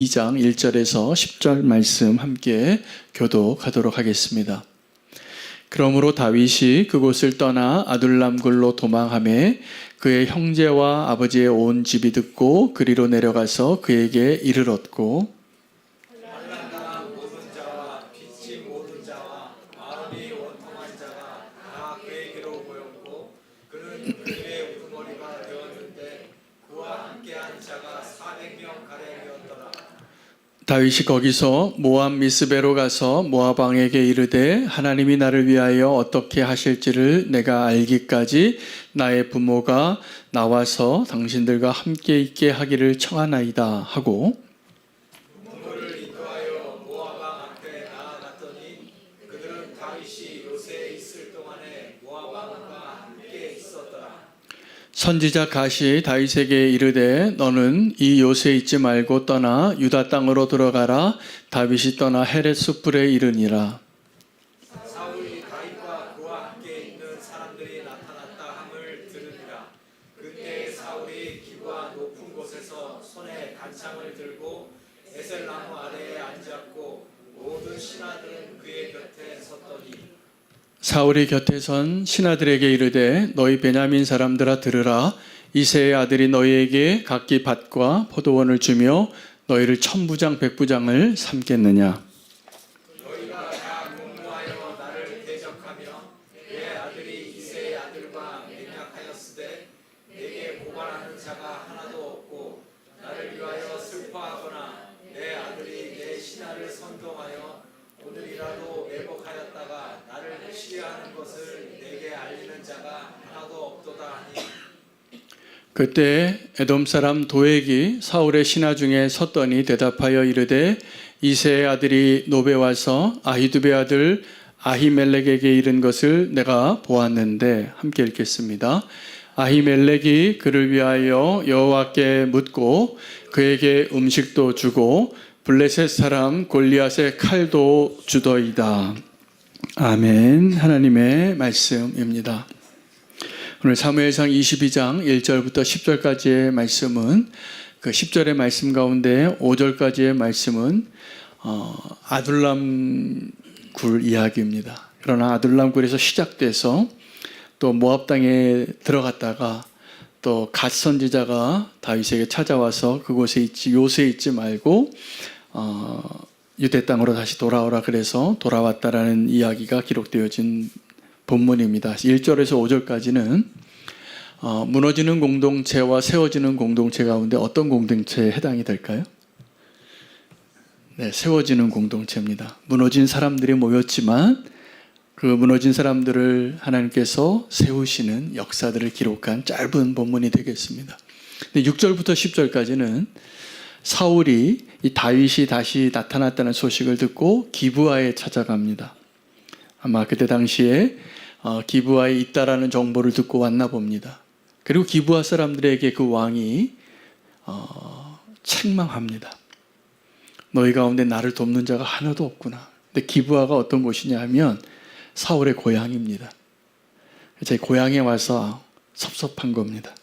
2장 1절에서 10절 말씀 함께 교독하도록 하겠습니다. 그러므로 다윗이 그곳을 떠나 아둘람 굴로 도망하매 그의 형제와 아버지의 온 집이 듣고 그리로 내려가서 그에게 이르렀고 환난당한 모든 자와 빚진 모든 자와 마음이 원통한 자가 다 그에게로 모였고 그는 그들의 우두머리가 되었는데 그와 함께한 자가 400명 가량이었더라. 다윗이 거기서 모압 미스베로 가서 모압 왕에게 이르되 하나님이 나를 위하여 어떻게 하실지를 내가 알기까지 나의 부모가 나와서 당신들과 함께 있게 하기를 청하나이다 하고 부모를 인도하여 모압 왕 앞에 나아갔더니 그들은 다윗이 요새에 있을 동안에 모압 왕과 함께 있었더라. 선지자 갓이 다윗에게 이르되 너는 이 요새에 있지 말고 떠나 유다 땅으로 들어가라. 다윗이 떠나 헤렛 숯불에 이르니라. 사울이 다윗과 그와 함께 있는 사람들이 나타났다 함을 들으니라. 그때 사울이 기브아 높은 곳에서 손에 단창을 들고 에셀나무 아래에 앉았고 모든 신하들은 그의 곁에 섰더니 사울이 곁에 선 신하들에게 이르되 너희 베냐민 사람들아 들으라. 이새의 아들이 너희에게 각기 밭과 포도원을 주며 너희를 천부장 백부장을 삼겠느냐. 너희가 다 공무하여 나를 대적하며 내 아들이 이새의 아들과 맹약하였으되 내게 고발하는 자가 하나도 없고 나를 위하여 슬퍼하거나 내 아들이 내 신하를 선동하여 오늘이라도 매복하였다가 나를 시해하는 것을 내게 알리는 자가 하나도 없도다 하니 그때 에돔 사람 도액이 사울의 신하 중에 섰더니 대답하여 이르되 이새의 아들이 노베 와서 아히두베 아들 아히멜렉에게 이른 것을 내가 보았는데 함께 읽겠습니다. 아히멜렉이 그를 위하여 여호와께 묻고 그에게 음식도 주고 블레셋 사람 골리앗의 칼도 주더이다. 아멘. 하나님의 말씀입니다. 오늘 사무엘상 22장 1절부터 10절까지의 말씀은 그 10절의 말씀 가운데 5절까지의 말씀은 아둘람 굴 이야기입니다. 그러나 아둘람 굴에서 시작돼서 또 모압 땅에 들어갔다가 또 갓 선지자가 다윗에게 찾아와서 그곳에 있지 요새에 있지 말고 유대 땅으로 다시 돌아오라 그래서 돌아왔다라는 이야기가 기록되어진 본문입니다. 1절에서 5절까지는 무너지는 공동체와 세워지는 공동체 가운데 어떤 공동체에 해당이 될까요? 네, 세워지는 공동체입니다. 무너진 사람들이 모였지만 그 무너진 사람들을 하나님께서 세우시는 역사들을 기록한 짧은 본문이 되겠습니다. 6절부터 10절까지는 사울이 이 다윗이 다시 나타났다는 소식을 듣고 기브아에 찾아갑니다. 아마 그때 당시에 기브아에 있다라는 정보를 듣고 왔나 봅니다. 그리고 기브아 사람들에게 그 왕이 책망합니다. 너희 가운데 나를 돕는 자가 하나도 없구나. 근데 기브아가 어떤 곳이냐 하면 사울의 고향입니다. 제 고향에 와서 섭섭한 겁니다.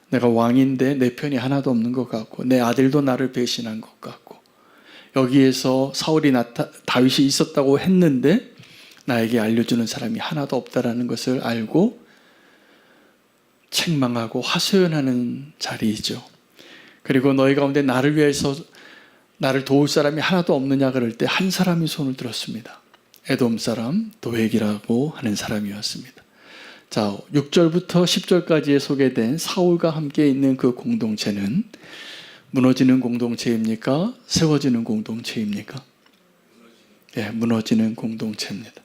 내가 왕인데 내 편이 하나도 없는 것 같고 내 아들도 나를 배신한 것 같고 여기에서 다윗이 있었다고 했는데 나에게 알려주는 사람이 하나도 없다라는 것을 알고 책망하고 하소연하는 자리이죠. 그리고 너희 가운데 나를 위해서 나를 도울 사람이 하나도 없느냐 그럴 때 한 사람이 손을 들었습니다. 에돔 사람 도액이라고 하는 사람이었습니다. 자, 6절부터 10절까지에 소개된 사울과 함께 있는 그 공동체는 무너지는 공동체입니까? 세워지는 공동체입니까? 예, 무너지는 공동체입니다.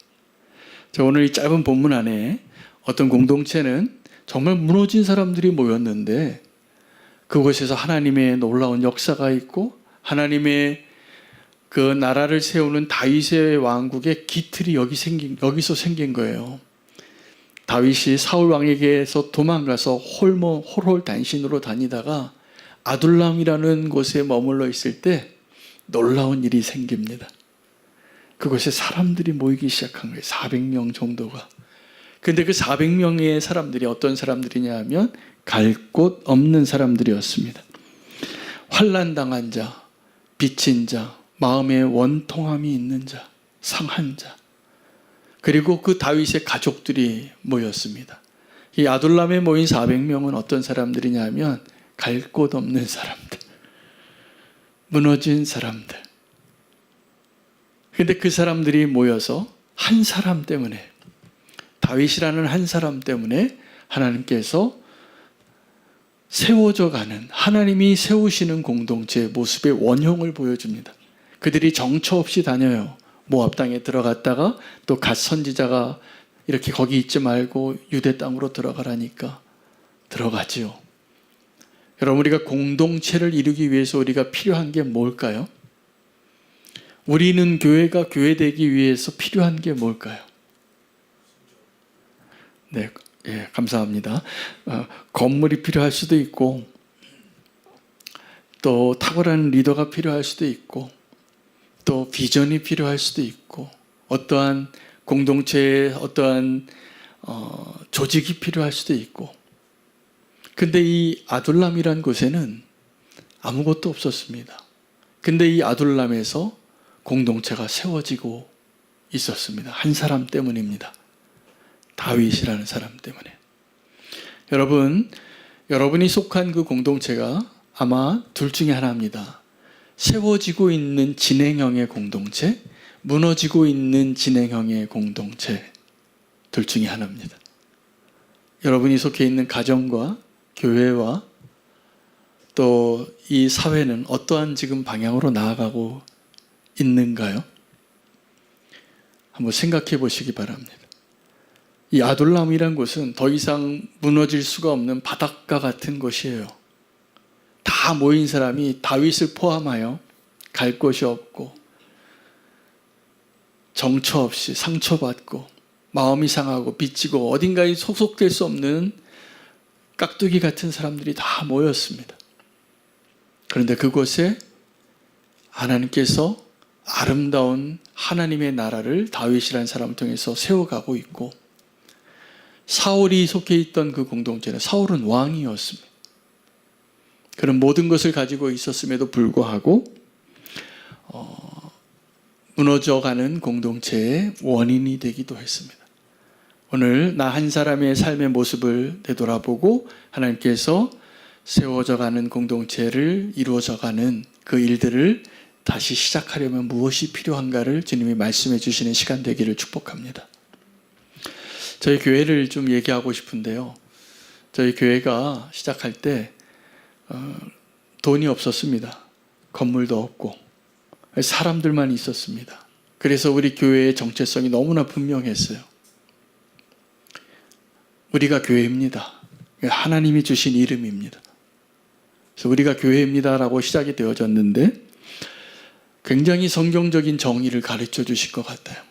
자, 오늘 이 짧은 본문 안에 어떤 공동체는 정말 무너진 사람들이 모였는데 그곳에서 하나님의 놀라운 역사가 있고 하나님의 그 나라를 세우는 다윗의 왕국의 기틀이 여기서 생긴 거예요. 다윗이 사울 왕에게서 도망가서 홀홀단신으로 다니다가 아둘람이라는 곳에 머물러 있을 때 놀라운 일이 생깁니다. 그곳에 사람들이 모이기 시작한 거예요. 400명 정도가. 근데 그 400명의 사람들이 어떤 사람들이냐 하면 갈 곳 없는 사람들이었습니다. 환난당한 자, 빚진 자, 마음에 원통함이 있는 자, 상한 자, 그리고 그 다윗의 가족들이 모였습니다. 이 아둘람에 모인 400명은 어떤 사람들이냐면 갈 곳 없는 사람들, 무너진 사람들. 근데 그 사람들이 모여서 한 사람 때문에, 다윗이라는 한 사람 때문에 하나님께서 세워져 가는, 하나님이 세우시는 공동체의 모습의 원형을 보여줍니다. 그들이 정처 없이 다녀요. 모압 땅에 들어갔다가 또 갓 선지자가 이렇게 거기 있지 말고 유대 땅으로 들어가라니까 들어가지요. 여러분, 우리가 공동체를 이루기 위해서 우리가 필요한 게 뭘까요? 우리는 교회가 교회되기 위해서 필요한 게 뭘까요? 네, 예, 감사합니다. 건물이 필요할 수도 있고, 또 탁월한 리더가 필요할 수도 있고, 또 비전이 필요할 수도 있고, 어떠한 공동체의 어떠한 조직이 필요할 수도 있고. 근데 이 아둘람이란 곳에는 아무것도 없었습니다. 근데 이 아둘람에서 공동체가 세워지고 있었습니다. 한 사람 때문입니다. 다윗이라는 사람 때문에. 여러분이 속한 그 공동체가 아마 둘 중에 하나입니다. 세워지고 있는 진행형의 공동체, 무너지고 있는 진행형의 공동체, 둘 중에 하나입니다. 여러분이 속해 있는 가정과 교회와 또 이 사회는 어떠한 지금 방향으로 나아가고 있는가요? 한번 생각해 보시기 바랍니다. 이 아둘람이란 곳은 더 이상 무너질 수가 없는 바닷가 같은 곳이에요. 다 모인 사람이 다윗을 포함하여 갈 곳이 없고, 정처 없이 상처받고, 마음이 상하고 빚지고 어딘가에 소속될 수 없는 깍두기 같은 사람들이 다 모였습니다. 그런데 그곳에 하나님께서 아름다운 하나님의 나라를 다윗이라는 사람을 통해서 세워가고 있고, 사울이 속해 있던 그 공동체는, 사울은 왕이었습니다. 그런 모든 것을 가지고 있었음에도 불구하고 무너져가는 공동체의 원인이 되기도 했습니다. 오늘 나 한 사람의 삶의 모습을 되돌아보고 하나님께서 세워져가는 공동체를 이루어져가는 그 일들을 다시 시작하려면 무엇이 필요한가를 주님이 말씀해 주시는 시간 되기를 축복합니다. 저희 교회를 좀 얘기하고 싶은데요. 저희 교회가 시작할 때 돈이 없었습니다. 건물도 없고 사람들만 있었습니다. 그래서 우리 교회의 정체성이 너무나 분명했어요. 우리가 교회입니다. 하나님이 주신 이름입니다. 그래서 우리가 교회입니다라고 시작이 되어졌는데 굉장히 성경적인 정의를 가르쳐 주실 것 같아요.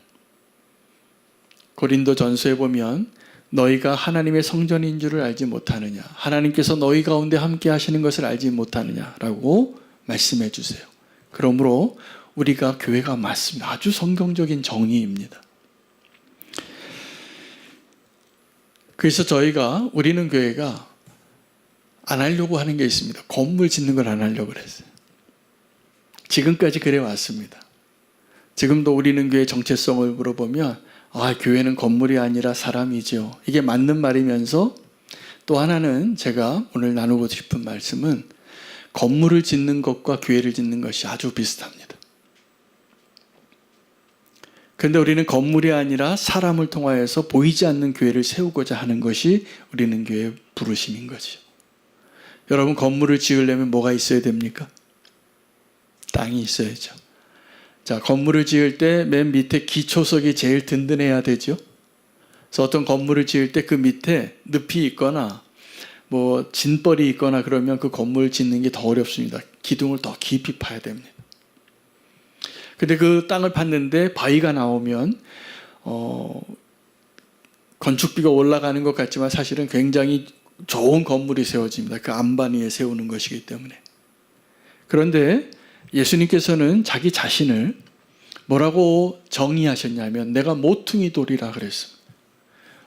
고린도전서에 보면 너희가 하나님의 성전인 줄을 알지 못하느냐, 하나님께서 너희 가운데 함께 하시는 것을 알지 못하느냐라고 말씀해 주세요. 그러므로 우리가 교회가 맞습니다. 아주 성경적인 정의입니다. 그래서 우리는 교회가 안 하려고 하는 게 있습니다. 건물 짓는 걸 안 하려고 그랬어요. 지금까지 그래 왔습니다. 지금도 우리는 교회 정체성을 물어보면 교회는 건물이 아니라 사람이죠. 이게 맞는 말이면서, 또 하나는 제가 오늘 나누고 싶은 말씀은 건물을 짓는 것과 교회를 짓는 것이 아주 비슷합니다. 그런데 우리는 건물이 아니라 사람을 통하여서 보이지 않는 교회를 세우고자 하는 것이 우리는 교회의 부르심인 거죠. 여러분, 건물을 지으려면 뭐가 있어야 됩니까? 땅이 있어야죠. 자, 건물을 지을 때 맨 밑에 기초석이 제일 든든해야 되죠. 그래서 어떤 건물을 지을 때 그 밑에 늪이 있거나 진벌이 있거나 그러면 그 건물을 짓는 게 더 어렵습니다. 기둥을 더 깊이 파야 됩니다. 근데 그 땅을 팠는데 바위가 나오면 건축비가 올라가는 것 같지만 사실은 굉장히 좋은 건물이 세워집니다. 그 안반 위에 세우는 것이기 때문에. 그런데 예수님께서는 자기 자신을 뭐라고 정의하셨냐면 내가 모퉁이 돌이라 그랬습니다.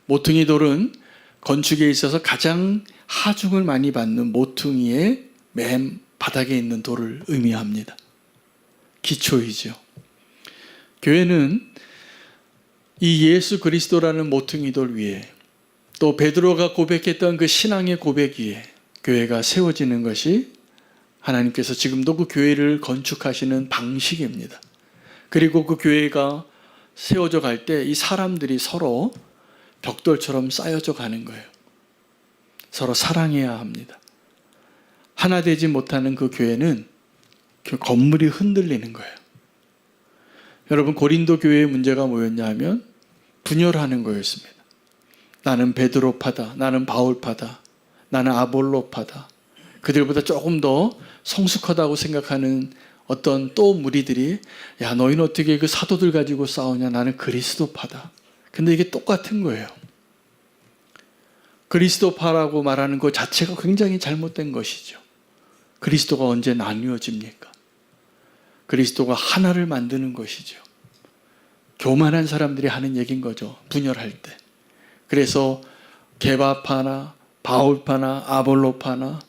모퉁이 돌은 건축에 있어서 가장 하중을 많이 받는 모퉁이의 맨 바닥에 있는 돌을 의미합니다. 기초이죠. 교회는 이 예수 그리스도라는 모퉁이 돌 위에 또 베드로가 고백했던 그 신앙의 고백 위에 교회가 세워지는 것이 하나님께서 지금도 그 교회를 건축하시는 방식입니다. 그리고 그 교회가 세워져 갈 때 이 사람들이 서로 벽돌처럼 쌓여져 가는 거예요. 서로 사랑해야 합니다. 하나 되지 못하는 그 교회는 그 건물이 흔들리는 거예요. 여러분, 고린도 교회의 문제가 뭐였냐 하면 분열하는 거였습니다. 나는 베드로파다, 나는 바울파다, 나는 아볼로파다. 그들보다 조금 더 성숙하다고 생각하는 어떤 또 무리들이 야, 너희는 어떻게 그 사도들 가지고 싸우냐, 나는 그리스도파다. 근데 이게 똑같은 거예요. 그리스도파라고 말하는 것 자체가 굉장히 잘못된 것이죠. 그리스도가 언제 나뉘어집니까? 그리스도가 하나를 만드는 것이죠. 교만한 사람들이 하는 얘기인 거죠. 분열할 때. 그래서 게바파나 바울파나 아볼로파나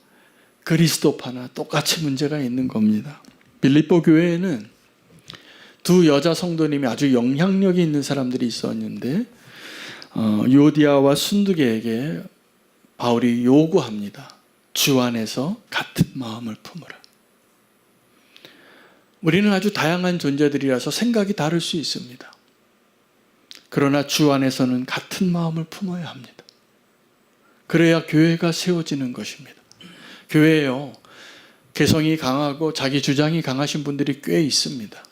그리스도파나 똑같이 문제가 있는 겁니다. 빌립보 교회에는 두 여자 성도님이 아주 영향력이 있는 사람들이 있었는데 요디아와 순두계에게 바울이 요구합니다. 주 안에서 같은 마음을 품으라. 우리는 아주 다양한 존재들이라서 생각이 다를 수 있습니다. 그러나 주 안에서는 같은 마음을 품어야 합니다. 그래야 교회가 세워지는 것입니다. 교회에요, 개성이 강하고 자기 주장이 강하신 분들이 꽤 있습니다.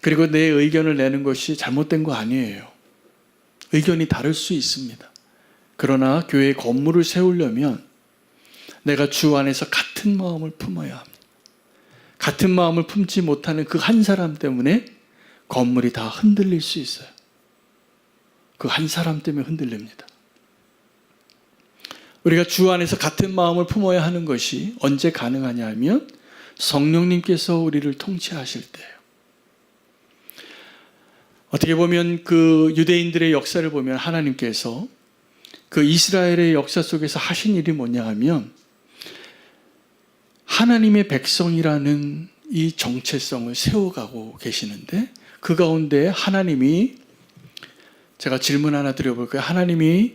그리고 내 의견을 내는 것이 잘못된 거 아니에요. 의견이 다를 수 있습니다. 그러나 교회의 건물을 세우려면 내가 주 안에서 같은 마음을 품어야 합니다. 같은 마음을 품지 못하는 그 한 사람 때문에 건물이 다 흔들릴 수 있어요. 그 한 사람 때문에 흔들립니다. 우리가 주 안에서 같은 마음을 품어야 하는 것이 언제 가능하냐 하면 성령님께서 우리를 통치하실 때예요. 어떻게 보면 그 유대인들의 역사를 보면 하나님께서 그 이스라엘의 역사 속에서 하신 일이 뭐냐 하면 하나님의 백성이라는 이 정체성을 세워가고 계시는데 그 가운데 하나님이, 제가 질문 하나 드려볼까요? 하나님이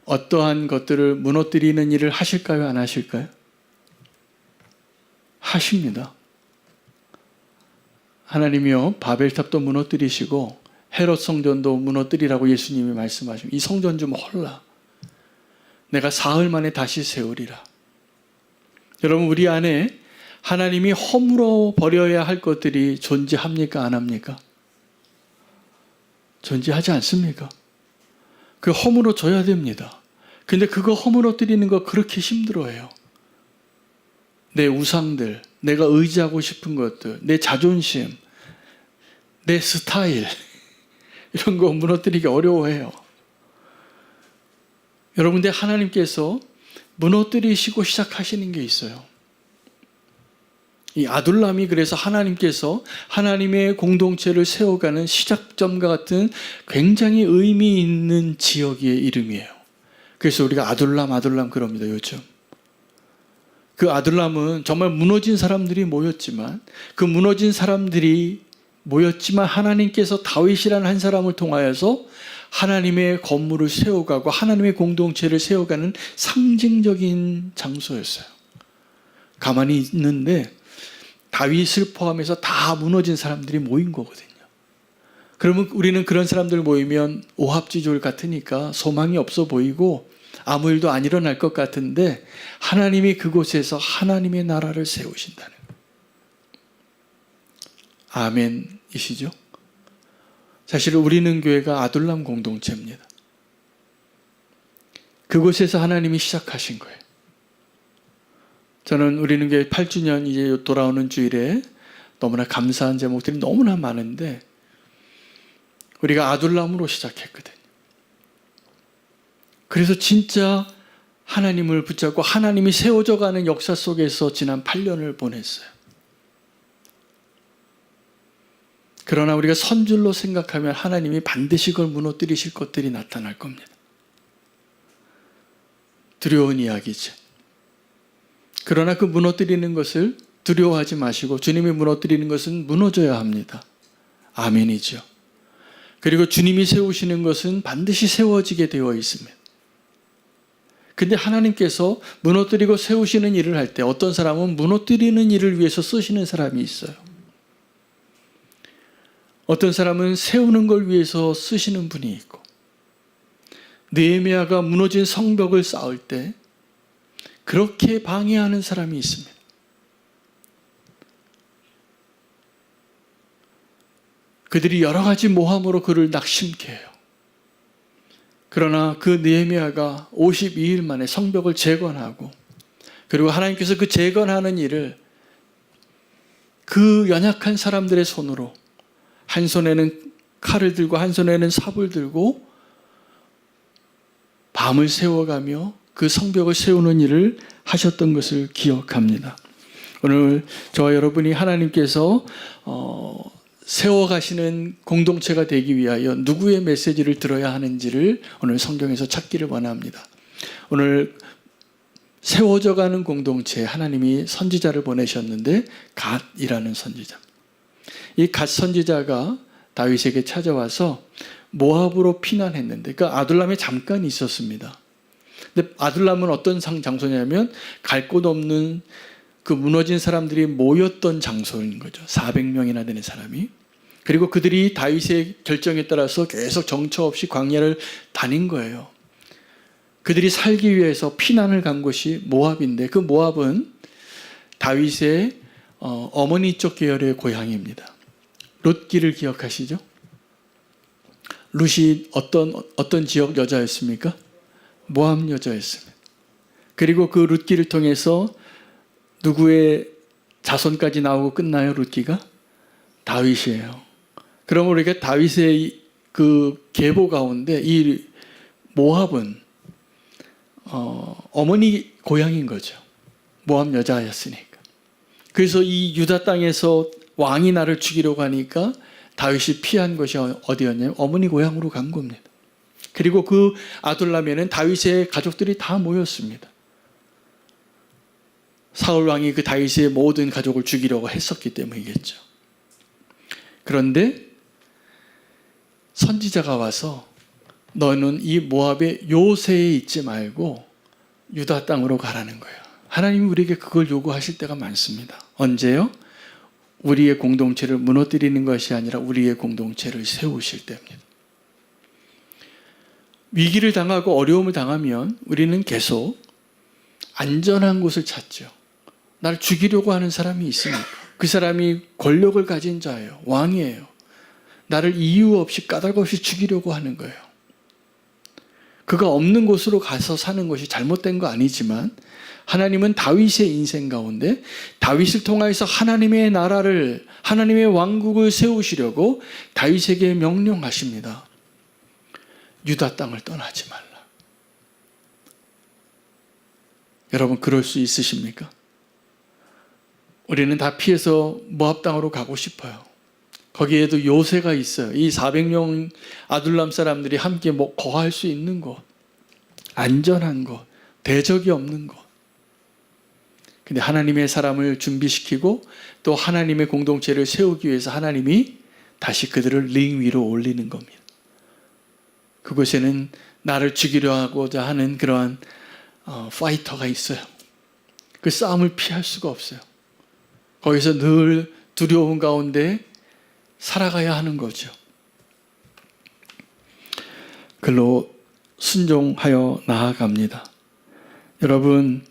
어떠한 것들을 무너뜨리는 일을 하실까요? 안 하실까요? 하십니다. 하나님이요, 바벨탑도 무너뜨리시고 헤롯 성전도 무너뜨리라고 예수님이 말씀하시면 이 성전 좀 헐라. 내가 사흘 만에 다시 세우리라. 여러분, 우리 안에 하나님이 허물어 버려야 할 것들이 존재합니까? 안 합니까? 존재하지 않습니까? 그 허물어 줘야 됩니다. 근데 그거 허물어 드리는 거 그렇게 힘들어해요. 내 우상들, 내가 의지하고 싶은 것들, 내 자존심, 내 스타일 이런 거 무너뜨리기 어려워해요. 여러분들, 하나님께서 무너뜨리시고 시작하시는 게 있어요. 이 아둘람이 그래서 하나님께서 하나님의 공동체를 세워가는 시작점과 같은 굉장히 의미 있는 지역의 이름이에요. 그래서 우리가 아둘람 그럽니다, 요즘. 그 아둘람은 정말 무너진 사람들이 모였지만 그 무너진 사람들이 모였지만 하나님께서 다윗이라는 한 사람을 통하여서 하나님의 건물을 세워가고 하나님의 공동체를 세워가는 상징적인 장소였어요. 가만히 있는데 다윗을 포함해서 다 무너진 사람들이 모인 거거든요. 그러면 우리는 그런 사람들 모이면 오합지졸 같으니까 소망이 없어 보이고 아무 일도 안 일어날 것 같은데 하나님이 그곳에서 하나님의 나라를 세우신다는 거예요. 아멘이시죠? 사실 우리는 교회가 아둘람 공동체입니다. 그곳에서 하나님이 시작하신 거예요. 저는 우리는 교회 8주년 이제 돌아오는 주일에 너무나 감사한 제목들이 너무나 많은데 우리가 아둘람으로 시작했거든요. 그래서 진짜 하나님을 붙잡고 하나님이 세워져 가는 역사 속에서 지난 8년을 보냈어요. 그러나 우리가 선줄로 생각하면 하나님이 반드시 그걸 무너뜨리실 것들이 나타날 겁니다. 두려운 이야기죠. 그러나 그 무너뜨리는 것을 두려워하지 마시고 주님이 무너뜨리는 것은 무너져야 합니다. 아멘이죠. 그리고 주님이 세우시는 것은 반드시 세워지게 되어 있습니다. 근데 하나님께서 무너뜨리고 세우시는 일을 할 때 어떤 사람은 무너뜨리는 일을 위해서 쓰시는 사람이 있어요. 어떤 사람은 세우는 걸 위해서 쓰시는 분이 있고, 느헤미야가 무너진 성벽을 쌓을 때 그렇게 방해하는 사람이 있습니다. 그들이 여러 가지 모함으로 그를 낙심케 해요. 그러나 그 느헤미야가 52일 만에 성벽을 재건하고, 그리고 하나님께서 그 재건하는 일을 그 연약한 사람들의 손으로, 한 손에는 칼을 들고 한 손에는 삽을 들고 밤을 새워가며 그 성벽을 세우는 일을 하셨던 것을 기억합니다. 오늘 저와 여러분이 하나님께서 세워가시는 공동체가 되기 위하여 누구의 메시지를 들어야 하는지를 오늘 성경에서 찾기를 원합니다. 오늘 세워져가는 공동체에 하나님이 선지자를 보내셨는데 갓이라는 선지자. 이 갓 선지자가 다윗에게 찾아와서 모압으로 피난했는데 그 아둘람에 잠깐 있었습니다. 근데 아둘람은 어떤 장소냐면 갈 곳 없는 그 무너진 사람들이 모였던 장소인 거죠. 400명이나 되는 사람이. 그리고 그들이 다윗의 결정에 따라서 계속 정처 없이 광야를 다닌 거예요. 그들이 살기 위해서 피난을 간 곳이 모압인데 그 모압은 다윗의 어머니 쪽 계열의 고향입니다. 룻기를 기억하시죠? 룻이 어떤 지역 여자였습니까? 모압 여자였습니다. 그리고 그 룻기를 통해서 누구의 자손까지 나오고 끝나요, 룻기가? 다윗이에요. 그럼 우리가 다윗의 그 계보 가운데 이 모압은 어머니 고향인 거죠. 모압 여자였으니까. 그래서 이 유다 땅에서 왕이 나를 죽이려고 하니까 다윗이 피한 것이 어디였냐면 어머니 고향으로 간 겁니다. 그리고 그 아둘람에는 다윗의 가족들이 다 모였습니다. 사울 왕이 그 다윗의 모든 가족을 죽이려고 했었기 때문이겠죠. 그런데 선지자가 와서 너는 이 모압의 요새에 있지 말고 유다 땅으로 가라는 거예요. 하나님이 우리에게 그걸 요구하실 때가 많습니다. 언제요? 우리의 공동체를 무너뜨리는 것이 아니라 우리의 공동체를 세우실 때입니다. 위기를 당하고 어려움을 당하면 우리는 계속 안전한 곳을 찾죠. 나를 죽이려고 하는 사람이 있으니까. 그 사람이 권력을 가진 자예요. 왕이에요. 나를 이유 없이 까닭 없이 죽이려고 하는 거예요. 그가 없는 곳으로 가서 사는 것이 잘못된 거 아니지만 하나님은 다윗의 인생 가운데 다윗을 통하여서 하나님의 나라를, 하나님의 왕국을 세우시려고 다윗에게 명령하십니다. 유다 땅을 떠나지 말라. 여러분 그럴 수 있으십니까? 우리는 다 피해서 모압 땅으로 가고 싶어요. 거기에도 요새가 있어요. 이 400명 아둘람 사람들이 함께 거할 수 있는 곳, 안전한 곳, 대적이 없는 곳. 근데 하나님의 사람을 준비시키고 또 하나님의 공동체를 세우기 위해서 하나님이 다시 그들을 링 위로 올리는 겁니다. 그곳에는 나를 죽이려 하고자 하는 그러한 파이터가 있어요. 그 싸움을 피할 수가 없어요. 거기서 늘 두려움 가운데 살아가야 하는 거죠. 글로 순종하여 나아갑니다. 여러분,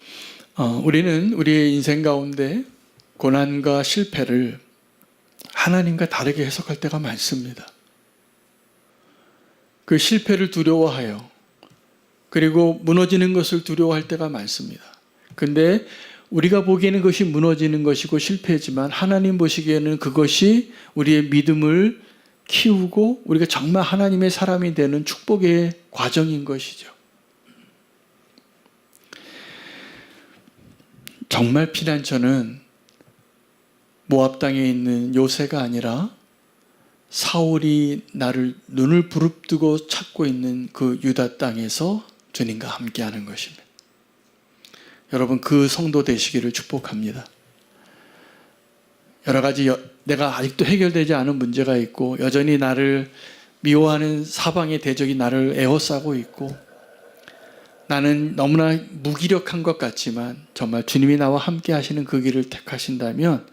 우리는 우리의 인생 가운데 고난과 실패를 하나님과 다르게 해석할 때가 많습니다. 그 실패를 두려워하여 그리고 무너지는 것을 두려워할 때가 많습니다. 근데 우리가 보기에는 그것이 무너지는 것이고 실패지만 하나님 보시기에는 그것이 우리의 믿음을 키우고 우리가 정말 하나님의 사람이 되는 축복의 과정인 것이죠. 정말 피난처는 모압 땅에 있는 요새가 아니라 사울이 나를 눈을 부릅뜨고 찾고 있는 그 유다 땅에서 주님과 함께하는 것입니다. 여러분 그 성도 되시기를 축복합니다. 여러 가지 내가 아직도 해결되지 않은 문제가 있고 여전히 나를 미워하는 사방의 대적이 나를 에워싸고 있고 나는 너무나 무기력한 것 같지만 정말 주님이 나와 함께 하시는 그 길을 택하신다면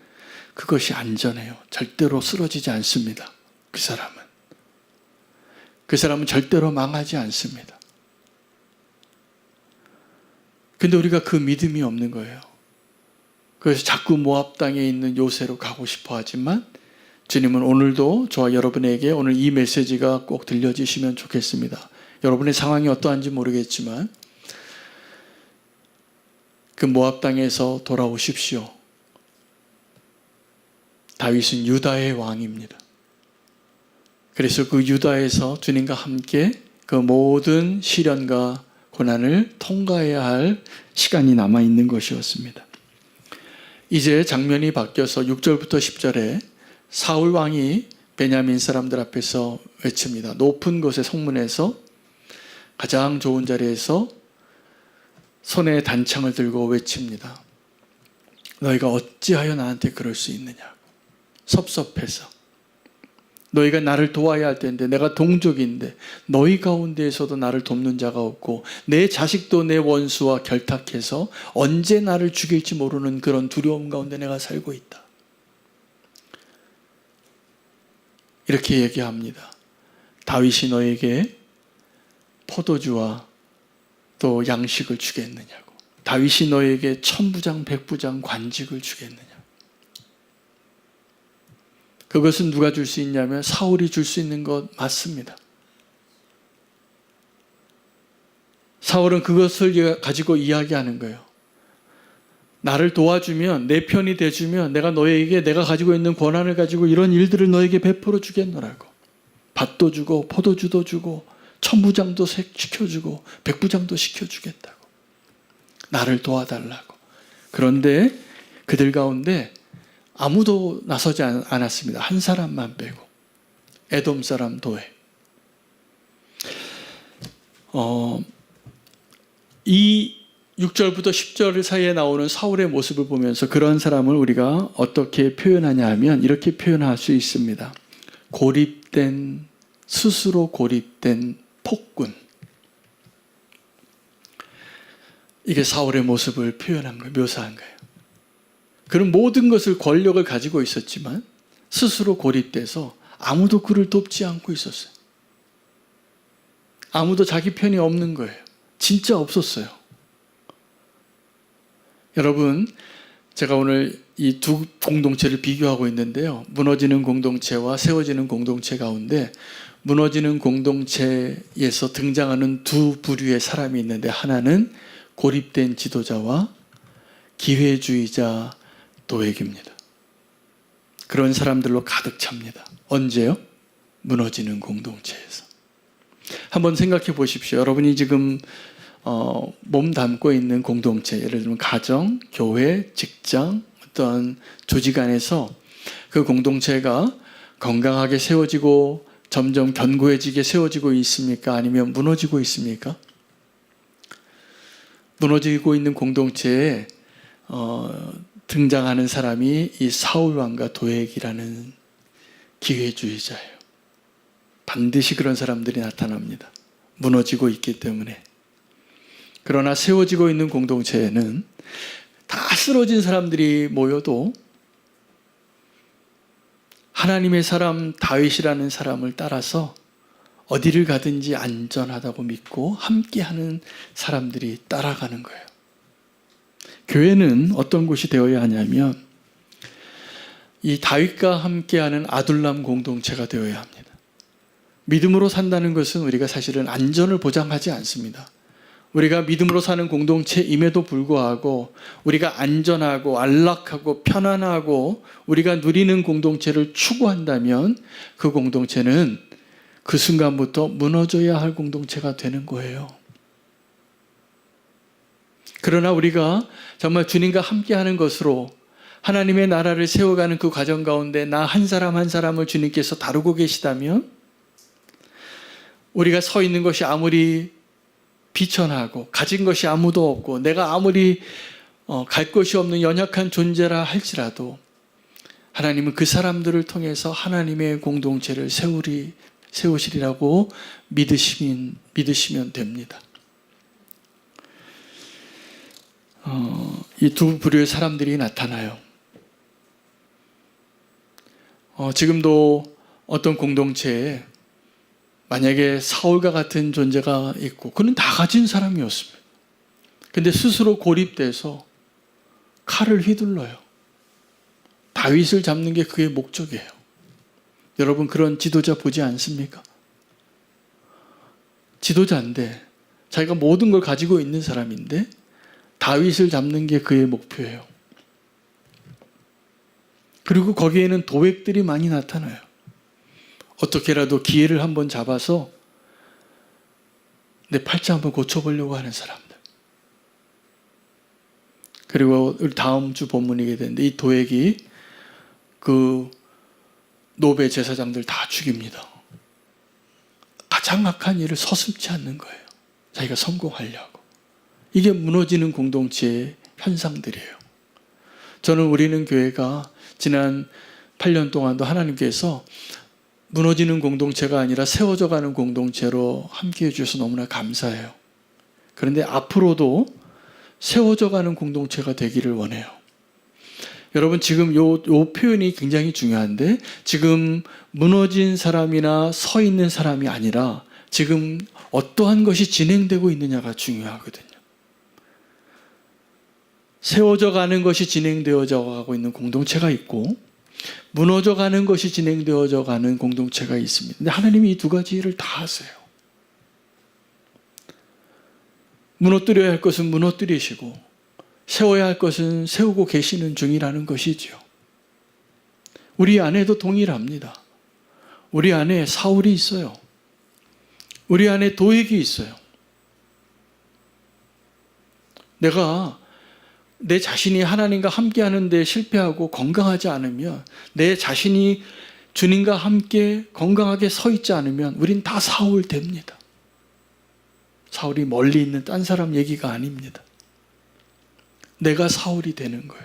그것이 안전해요. 절대로 쓰러지지 않습니다. 그 사람은 절대로 망하지 않습니다. 근데 우리가 그 믿음이 없는 거예요. 그래서 자꾸 모압 땅에 있는 요새로 가고 싶어 하지만 주님은 오늘도 저와 여러분에게 오늘 이 메시지가 꼭 들려주시면 좋겠습니다. 여러분의 상황이 어떠한지 모르겠지만 그 모압 땅에서 돌아오십시오. 다윗은 유다의 왕입니다. 그래서 그 유다에서 주님과 함께 그 모든 시련과 고난을 통과해야 할 시간이 남아 있는 것이었습니다. 이제 장면이 바뀌어서 6절부터 10절에 사울 왕이 베냐민 사람들 앞에서 외칩니다. 높은 곳의 성문에서 가장 좋은 자리에서 손에 단창을 들고 외칩니다. 너희가 어찌하여 나한테 그럴 수 있느냐고. 섭섭해서. 너희가 나를 도와야 할 텐데 내가 동족인데 너희 가운데에서도 나를 돕는 자가 없고 내 자식도 내 원수와 결탁해서 언제 나를 죽일지 모르는 그런 두려움 가운데 내가 살고 있다. 이렇게 얘기합니다. 다윗이 너에게 포도주와 또 양식을 주겠느냐고. 다윗이 너에게 천부장 백부장 관직을 주겠느냐. 그것은 누가 줄 수 있냐면 사울이 줄 수 있는 것 맞습니다. 사울은 그것을 가지고 이야기하는 거예요. 나를 도와주면 내 편이 돼주면 내가 너에게 내가 가지고 있는 권한을 가지고 이런 일들을 너에게 베풀어 주겠노라고. 밭도 주고 포도주도 주고 천부장도 시켜주고 백부장도 시켜주겠다고. 나를 도와달라고. 그런데 그들 가운데 아무도 나서지 않았습니다. 한 사람만 빼고. 에돔 사람 도액. 이 6절부터 10절 사이에 나오는 사울의 모습을 보면서 그런 사람을 우리가 어떻게 표현하냐 하면 이렇게 표현할 수 있습니다. 스스로 고립된 폭군. 이게 사울의 모습을 표현한 거예요. 묘사한 거예요. 그런 모든 것을 권력을 가지고 있었지만 스스로 고립돼서 아무도 그를 돕지 않고 있었어요. 아무도 자기 편이 없는 거예요. 진짜 없었어요. 여러분, 제가 오늘 이 두 공동체를 비교하고 있는데요. 무너지는 공동체와 세워지는 공동체 가운데 무너지는 공동체에서 등장하는 두 부류의 사람이 있는데 하나는 고립된 지도자와 기회주의자 도액입니다. 그런 사람들로 가득 찹니다. 언제요? 무너지는 공동체에서. 한번 생각해 보십시오. 여러분이 지금 몸 담고 있는 공동체, 예를 들면 가정, 교회, 직장, 어떤 조직 안에서 그 공동체가 건강하게 세워지고 점점 견고해지게 세워지고 있습니까? 아니면 무너지고 있습니까? 무너지고 있는 공동체에 등장하는 사람이 이 사울 왕과 도액이라는 기회주의자예요. 반드시 그런 사람들이 나타납니다. 무너지고 있기 때문에. 그러나 세워지고 있는 공동체에는 다 쓰러진 사람들이 모여도 하나님의 사람 다윗이라는 사람을 따라서 어디를 가든지 안전하다고 믿고 함께하는 사람들이 따라가는 거예요. 교회는 어떤 곳이 되어야 하냐면 이 다윗과 함께하는 아둘람 공동체가 되어야 합니다. 믿음으로 산다는 것은 우리가 사실은 안전을 보장하지 않습니다. 우리가 믿음으로 사는 공동체임에도 불구하고 우리가 안전하고 안락하고 편안하고 우리가 누리는 공동체를 추구한다면 그 공동체는 그 순간부터 무너져야 할 공동체가 되는 거예요. 그러나 우리가 정말 주님과 함께하는 것으로 하나님의 나라를 세워가는 그 과정 가운데 나 한 사람 한 사람을 주님께서 다루고 계시다면 우리가 서 있는 것이 아무리 비천하고 가진 것이 아무도 없고 내가 아무리 갈 곳이 없는 연약한 존재라 할지라도 하나님은 그 사람들을 통해서 하나님의 공동체를 세우시리라고 믿으시면 됩니다. 이 두 부류의 사람들이 나타나요. 지금도 어떤 공동체에 만약에 사울과 같은 존재가 있고 그는 다 가진 사람이었습니다. 근데 스스로 고립돼서 칼을 휘둘러요. 다윗을 잡는 게 그의 목적이에요. 여러분 그런 지도자 보지 않습니까? 지도자인데 자기가 모든 걸 가지고 있는 사람인데 다윗을 잡는 게 그의 목표예요. 그리고 거기에는 도획들이 많이 나타나요. 어떻게라도 기회를 한번 잡아서 내 팔자 한번 고쳐보려고 하는 사람들. 그리고 다음 주 본문이게 되는데 이 도획이 그 노베 제사장들 다 죽입니다. 가장 악한 일을 서슴지 않는 거예요. 자기가 성공하려고. 이게 무너지는 공동체의 현상들이에요. 저는 우리는 교회가 지난 8년 동안도 하나님께서 무너지는 공동체가 아니라 세워져 가는 공동체로 함께해 주셔서 너무나 감사해요. 그런데 앞으로도 세워져 가는 공동체가 되기를 원해요. 여러분 지금 요 표현이 굉장히 중요한데 지금 무너진 사람이나 서 있는 사람이 아니라 지금 어떠한 것이 진행되고 있느냐가 중요하거든요. 세워져 가는 것이 진행되어져 가고 있는 공동체가 있고 무너져 가는 것이 진행되어져 가는 공동체가 있습니다. 근데 하나님이 이 두 가지 일을 다 하세요. 무너뜨려야 할 것은 무너뜨리시고 세워야 할 것은 세우고 계시는 중이라는 것이지요. 우리 안에도 동일합니다. 우리 안에 사울이 있어요. 우리 안에 도액이 있어요. 내가 내 자신이 하나님과 함께 하는데 실패하고 건강하지 않으면 내 자신이 주님과 함께 건강하게 서 있지 않으면 우린 다 사울 됩니다. 사울이 멀리 있는 딴 사람 얘기가 아닙니다. 내가 사울이 되는 거예요.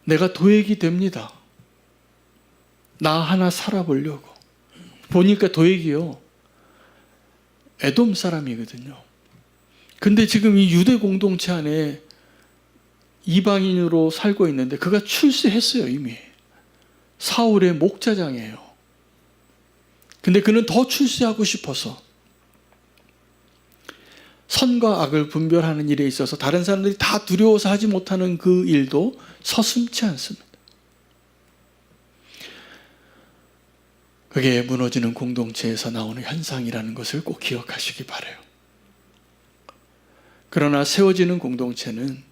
내가 도액이 됩니다. 나 하나 살아보려고. 보니까 도액이요. 에돔 사람이거든요. 근데 지금 이 유대 공동체 안에 이방인으로 살고 있는데 그가 출세했어요 이미. 사울의 목자장이에요. 근데 그는 더 출세하고 싶어서 선과 악을 분별하는 일에 있어서 다른 사람들이 다 두려워서 하지 못하는 그 일도 서슴지 않습니다. 그게 무너지는 공동체에서 나오는 현상이라는 것을 꼭 기억하시기 바라요. 그러나 세워지는 공동체는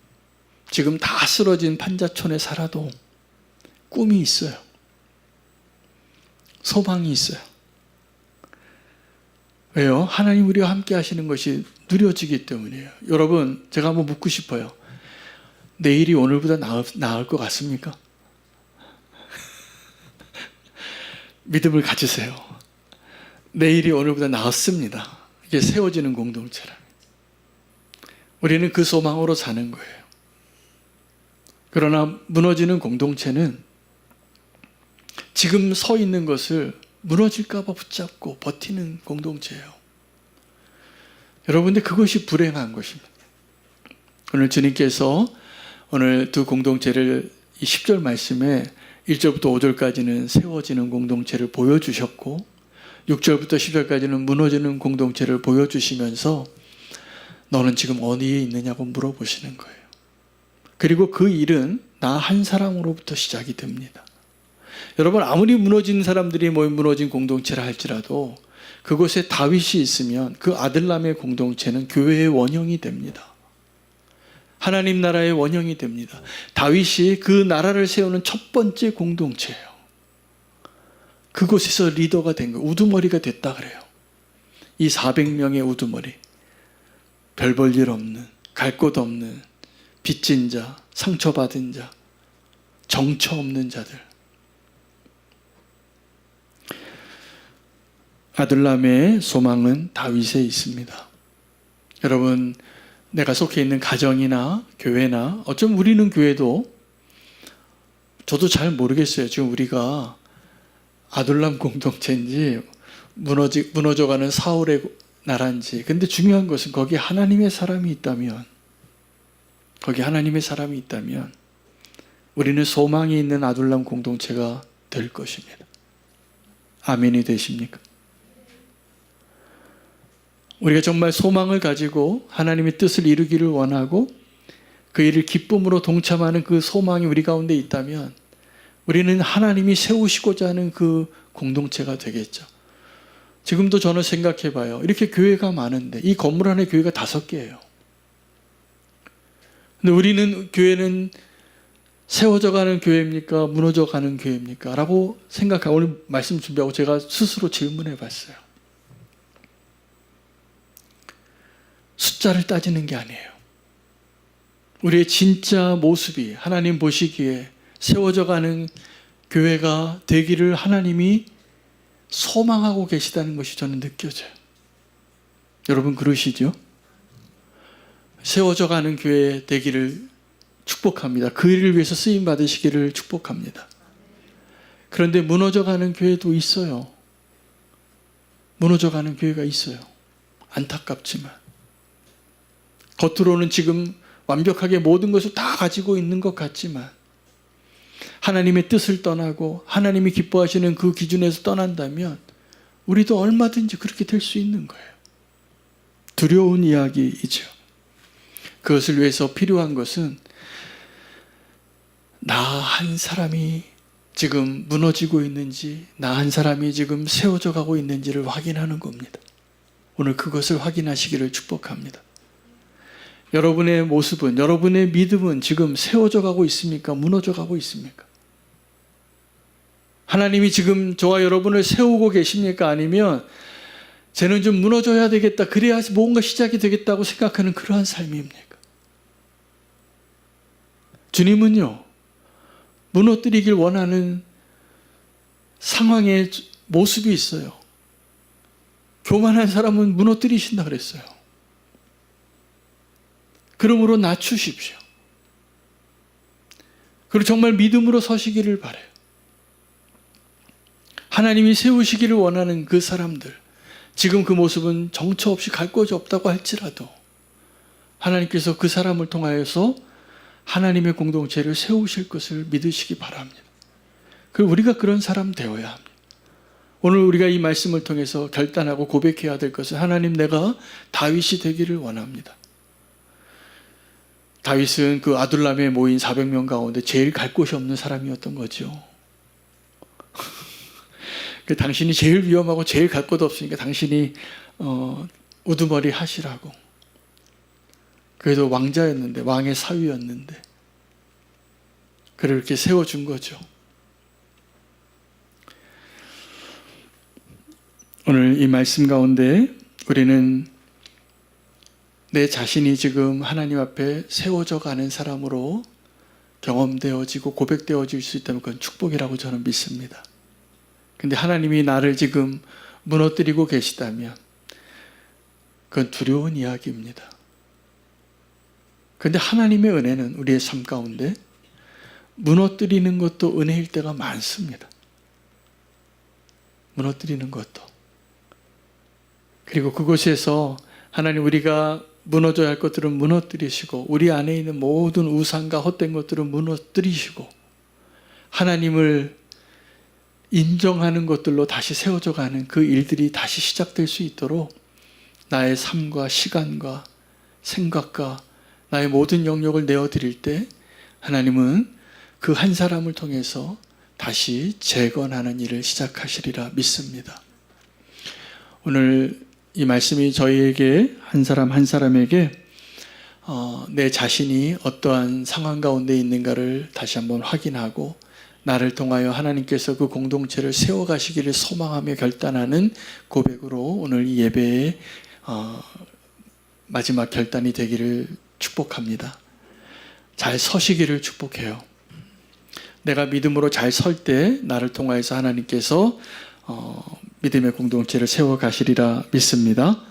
지금 다 쓰러진 판자촌에 살아도 꿈이 있어요. 소망이 있어요. 왜요? 하나님 우리와 함께 하시는 것이 누려지기 때문이에요. 여러분 제가 한번 묻고 싶어요. 내일이 오늘보다 나을 것 같습니까? 믿음을 가지세요. 내일이 오늘보다 나았습니다. 이게 세워지는 공동체라. 우리는 그 소망으로 사는 거예요. 그러나 무너지는 공동체는 지금 서 있는 것을 무너질까 봐 붙잡고 버티는 공동체예요. 여러분들 그것이 불행한 것입니다. 오늘 주님께서 오늘 두 공동체를 이 10절 말씀에 1절부터 5절까지는 세워지는 공동체를 보여주셨고 6절부터 10절까지는 무너지는 공동체를 보여주시면서 너는 지금 어디에 있느냐고 물어보시는 거예요. 그리고 그 일은 나 한 사람으로부터 시작이 됩니다. 여러분 아무리 무너진 사람들이 모인 무너진 공동체라 할지라도 그곳에 다윗이 있으면 그 아들람의 공동체는 교회의 원형이 됩니다. 하나님 나라의 원형이 됩니다. 다윗이 그 나라를 세우는 첫 번째 공동체예요. 그곳에서 리더가 된 거예요. 우두머리가 됐다 그래요. 이 400명의 우두머리. 별 볼 일 없는, 갈 곳 없는, 빚진 자, 상처받은 자, 정처 없는 자들. 아들람의 소망은 다윗에 있습니다. 여러분, 내가 속해 있는 가정이나 교회나 어쩌면 우리는 교회도 저도 잘 모르겠어요. 지금 우리가 아둘람 공동체인지 무너져가는 사울의 나라인지. 근데 중요한 것은 거기 하나님의 사람이 있다면, 우리는 소망이 있는 아둘람 공동체가 될 것입니다. 아멘이 되십니까? 우리가 정말 소망을 가지고 하나님의 뜻을 이루기를 원하고 그 일을 기쁨으로 동참하는 그 소망이 우리 가운데 있다면 우리는 하나님이 세우시고자 하는 그 공동체가 되겠죠. 지금도 저는 생각해 봐요. 이렇게 교회가 많은데 이 건물 안에 교회가 5개예요. 근데 교회는 세워져 가는 교회입니까? 무너져 가는 교회입니까? 라고 생각하고 오늘 말씀 준비하고 제가 스스로 질문해 봤어요. 숫자를 따지는 게 아니에요. 우리의 진짜 모습이 하나님 보시기에 세워져 가는 교회가 되기를 하나님이 소망하고 계시다는 것이 저는 느껴져요. 여러분 그러시죠? 세워져 가는 교회 되기를 축복합니다. 그 일을 위해서 쓰임 받으시기를 축복합니다. 그런데 무너져 가는 교회도 있어요. 무너져 가는 교회가 있어요. 안타깝지만 겉으로는 지금 완벽하게 모든 것을 다 가지고 있는 것 같지만 하나님의 뜻을 떠나고 하나님이 기뻐하시는 그 기준에서 떠난다면 우리도 얼마든지 그렇게 될 수 있는 거예요. 두려운 이야기이죠. 그것을 위해서 필요한 것은 나 한 사람이 지금 무너지고 있는지, 나 한 사람이 지금 세워져 가고 있는지를 확인하는 겁니다. 오늘 그것을 확인하시기를 축복합니다. 여러분의 모습은, 여러분의 믿음은 지금 세워져 가고 있습니까? 무너져 가고 있습니까? 하나님이 지금 저와 여러분을 세우고 계십니까? 아니면 쟤는 좀 무너져야 되겠다, 그래야 뭔가 시작이 되겠다고 생각하는 그러한 삶입니까? 주님은요, 무너뜨리길 원하는 상황의 모습이 있어요. 교만한 사람은 무너뜨리신다 그랬어요. 그러므로 낮추십시오. 그리고 정말 믿음으로 서시기를 바라요. 하나님이 세우시기를 원하는 그 사람들, 지금 그 모습은 정처 없이 갈 곳이 없다고 할지라도 하나님께서 그 사람을 통하여서 하나님의 공동체를 세우실 것을 믿으시기 바랍니다. 그리고 우리가 그런 사람 되어야 합니다. 오늘 우리가 이 말씀을 통해서 결단하고 고백해야 될 것은 하나님, 내가 다윗이 되기를 원합니다. 다윗은 그 아둘람에 모인 400명 가운데 제일 갈 곳이 없는 사람이었던 거죠. 당신이 제일 위험하고 제일 갈 곳 없으니까 당신이 우두머리 하시라고. 그래도 왕자였는데, 왕의 사위였는데 그렇게 세워준 거죠. 오늘 이 말씀 가운데 우리는 내 자신이 지금 하나님 앞에 세워져 가는 사람으로 경험되어지고 고백되어질 수 있다면 그건 축복이라고 저는 믿습니다. 근데 하나님이 나를 지금 무너뜨리고 계시다면 그건 두려운 이야기입니다. 그런데 하나님의 은혜는 우리의 삶 가운데 무너뜨리는 것도 은혜일 때가 많습니다. 무너뜨리는 것도. 그리고 그곳에서 하나님, 우리가 무너져야 할 것들은 무너뜨리시고 우리 안에 있는 모든 우상과 헛된 것들은 무너뜨리시고 하나님을 인정하는 것들로 다시 세워져 가는 그 일들이 다시 시작될 수 있도록 나의 삶과 시간과 생각과 나의 모든 영역을 내어드릴 때 하나님은 그 한 사람을 통해서 다시 재건하는 일을 시작하시리라 믿습니다. 오늘 이 말씀이 저희에게 한 사람 한 사람에게 내 자신이 어떠한 상황 가운데 있는가를 다시 한번 확인하고 나를 통하여 하나님께서 그 공동체를 세워가시기를 소망하며 결단하는 고백으로 오늘 이 예배의 마지막 결단이 되기를 축복합니다. 잘 서시기를 축복해요. 내가 믿음으로 잘 설 때 나를 통하여서 하나님께서 믿음의 공동체를 세워가시리라 믿습니다.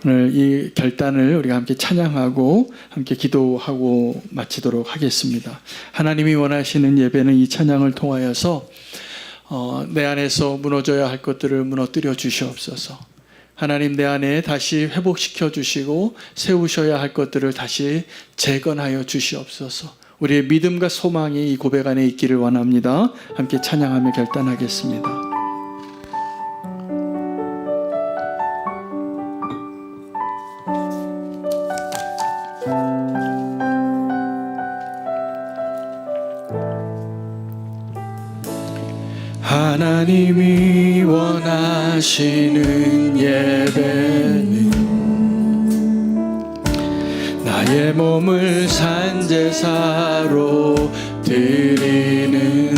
오늘 이 결단을 우리가 함께 찬양하고 함께 기도하고 마치도록 하겠습니다. 하나님이 원하시는 예배는 이 찬양을 통하여서 내 안에서 무너져야 할 것들을 무너뜨려 주시옵소서. 하나님, 내 안에 다시 회복시켜 주시고 세우셔야 할 것들을 다시 재건하여 주시옵소서. 우리의 믿음과 소망이 이 고백 안에 있기를 원합니다. 함께 찬양하며 결단하겠습니다. 하나님이 원하시는 예배는 나의 몸을 산제사로 드리는